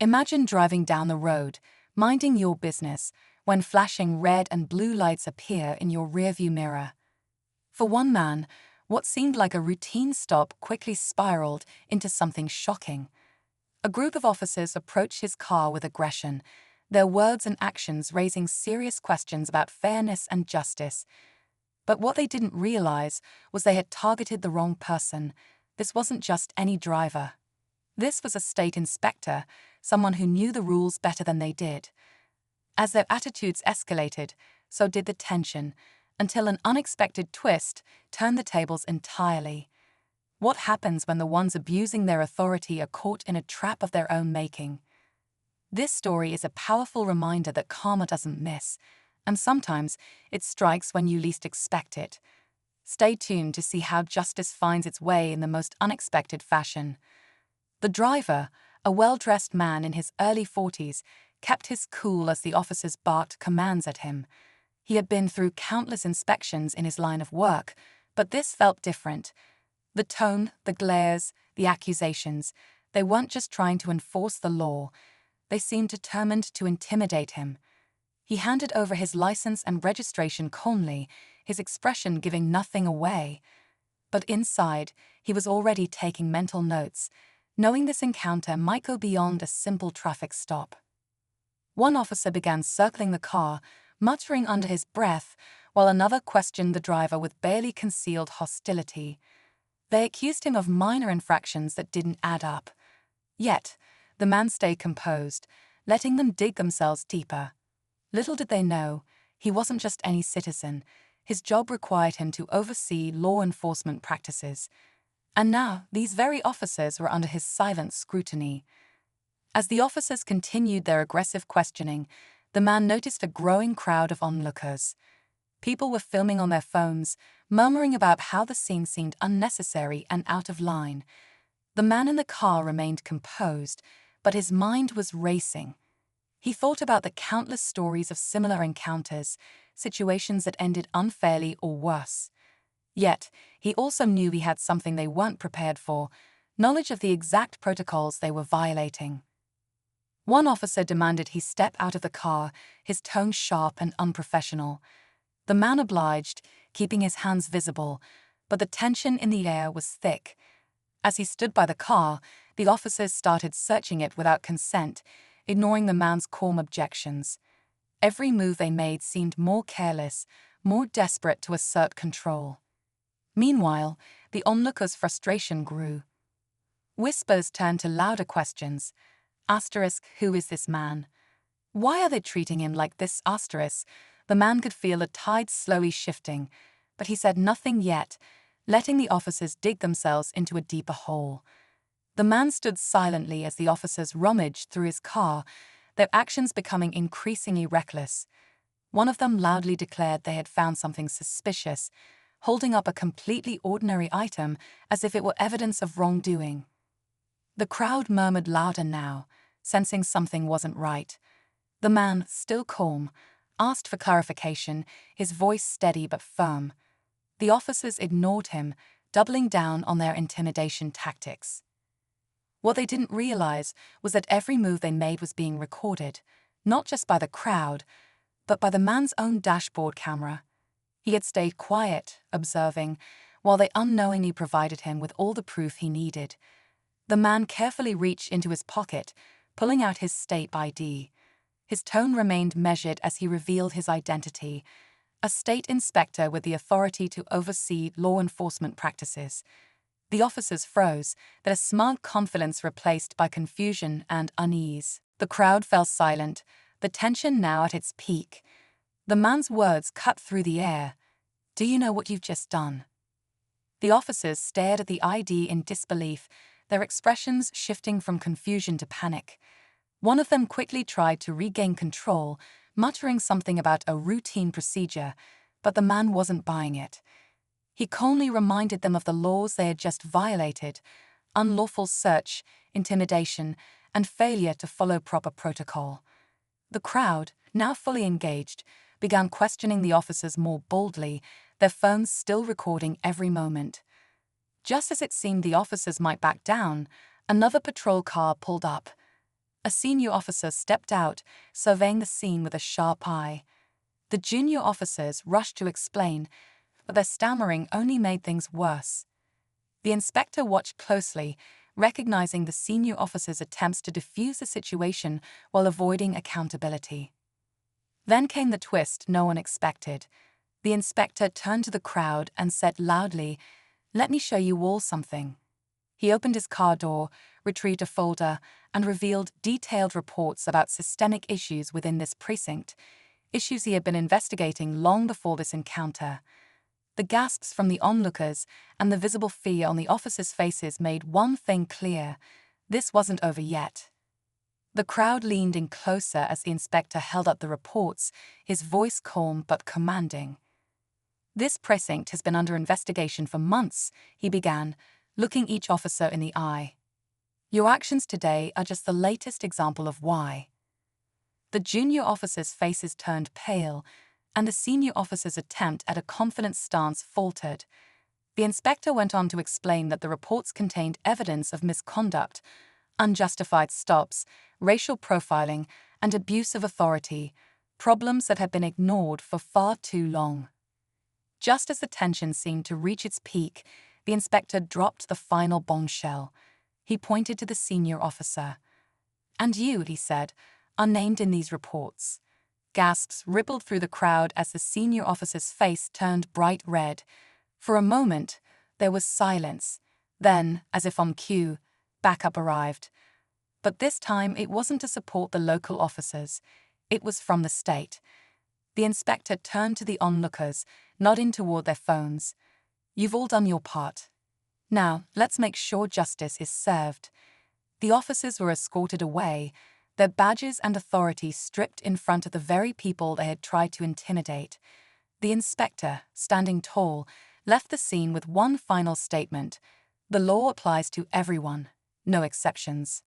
Imagine driving down the road, minding your business, when flashing red and blue lights appear in your rearview mirror. For one man, what seemed like a routine stop quickly spiraled into something shocking. A group of officers approached his car with aggression, their words and actions raising serious questions about fairness and justice. But what they didn't realize was they had targeted the wrong person. This wasn't just any driver. This was a state inspector, someone who knew the rules better than they did. As their attitudes escalated, so did the tension, until an unexpected twist turned the tables entirely. What happens when the ones abusing their authority are caught in a trap of their own making? This story is a powerful reminder that karma doesn't miss, and sometimes it strikes when you least expect it. Stay tuned to see how justice finds its way in the most unexpected fashion. The driver, a well-dressed man in his early 40s, kept his cool as the officers barked commands at him. He had been through countless inspections in his line of work, but this felt different. The tone, the glares, the accusations, they weren't just trying to enforce the law. They seemed determined to intimidate him. He handed over his license and registration calmly, his expression giving nothing away. But inside, he was already taking mental notes, knowing this encounter might go beyond a simple traffic stop. One officer began circling the car, muttering under his breath, while another questioned the driver with barely concealed hostility. They accused him of minor infractions that didn't add up. Yet, the man stayed composed, letting them dig themselves deeper. Little did they know, he wasn't just any citizen. His job required him to oversee law enforcement practices. And now, these very officers were under his silent scrutiny. As the officers continued their aggressive questioning, the man noticed a growing crowd of onlookers. People were filming on their phones, murmuring about how the scene seemed unnecessary and out of line. The man in the car remained composed, but his mind was racing. He thought about the countless stories of similar encounters, situations that ended unfairly or worse. Yet, he also knew he had something they weren't prepared for, knowledge of the exact protocols they were violating. One officer demanded he step out of the car, his tone sharp and unprofessional. The man obliged, keeping his hands visible, but the tension in the air was thick. As he stood by the car, the officers started searching it without consent, ignoring the man's calm objections. Every move they made seemed more careless, more desperate to assert control. Meanwhile, the onlookers' frustration grew. Whispers turned to louder questions. Asterisk, who is this man? Why are they treating him like this? Asterisk. The man could feel the tide slowly shifting, but he said nothing yet, letting the officers dig themselves into a deeper hole. The man stood silently as the officers rummaged through his car, their actions becoming increasingly reckless. One of them loudly declared they had found something suspicious, holding up a completely ordinary item as if it were evidence of wrongdoing. The crowd murmured louder now, sensing something wasn't right. The man, still calm, asked for clarification, his voice steady but firm. The officers ignored him, doubling down on their intimidation tactics. What they didn't realize was that every move they made was being recorded, not just by the crowd, but by the man's own dashboard camera. He had stayed quiet, observing, while they unknowingly provided him with all the proof he needed. The man carefully reached into his pocket, pulling out his state ID. His tone remained measured as he revealed his identity, a state inspector with the authority to oversee law enforcement practices. The officers froze, their smug confidence replaced by confusion and unease. The crowd fell silent, the tension now at its peak. The man's words cut through the air. "Do you know what you've just done?" The officers stared at the ID in disbelief, their expressions shifting from confusion to panic. One of them quickly tried to regain control, muttering something about a routine procedure, but the man wasn't buying it. He calmly reminded them of the laws they had just violated: unlawful search, intimidation, and failure to follow proper protocol. The crowd, now fully engaged, began questioning the officers more boldly, their phones still recording every moment. Just as it seemed the officers might back down, another patrol car pulled up. A senior officer stepped out, surveying the scene with a sharp eye. The junior officers rushed to explain, but their stammering only made things worse. The inspector watched closely, recognizing the senior officer's attempts to defuse the situation while avoiding accountability. Then came the twist no one expected. The inspector turned to the crowd and said loudly, "Let me show you all something." He opened his car door, retrieved a folder, and revealed detailed reports about systemic issues within this precinct, issues he had been investigating long before this encounter. The gasps from the onlookers and the visible fear on the officers' faces made one thing clear: this wasn't over yet. The crowd leaned in closer as the inspector held up the reports, his voice calm but commanding. "This precinct has been under investigation for months," he began, looking each officer in the eye. "Your actions today are just the latest example of why." The junior officers' faces turned pale, and the senior officer's attempt at a confident stance faltered. The inspector went on to explain that the reports contained evidence of misconduct, unjustified stops, racial profiling, and abuse of authority, problems that had been ignored for far too long. Just as the tension seemed to reach its peak, the inspector dropped the final bombshell. He pointed to the senior officer. "And you," he said, "are named in these reports." Gasps rippled through the crowd as the senior officer's face turned bright red. For a moment, there was silence. Then, as if on cue, backup arrived. But this time it wasn't to support the local officers. It was from the state. The inspector turned to the onlookers, nodding toward their phones. "You've all done your part. Now, let's make sure justice is served." The officers were escorted away, their badges and authority stripped in front of the very people they had tried to intimidate. The inspector, standing tall, left the scene with one final statement: "The law applies to everyone, no exceptions."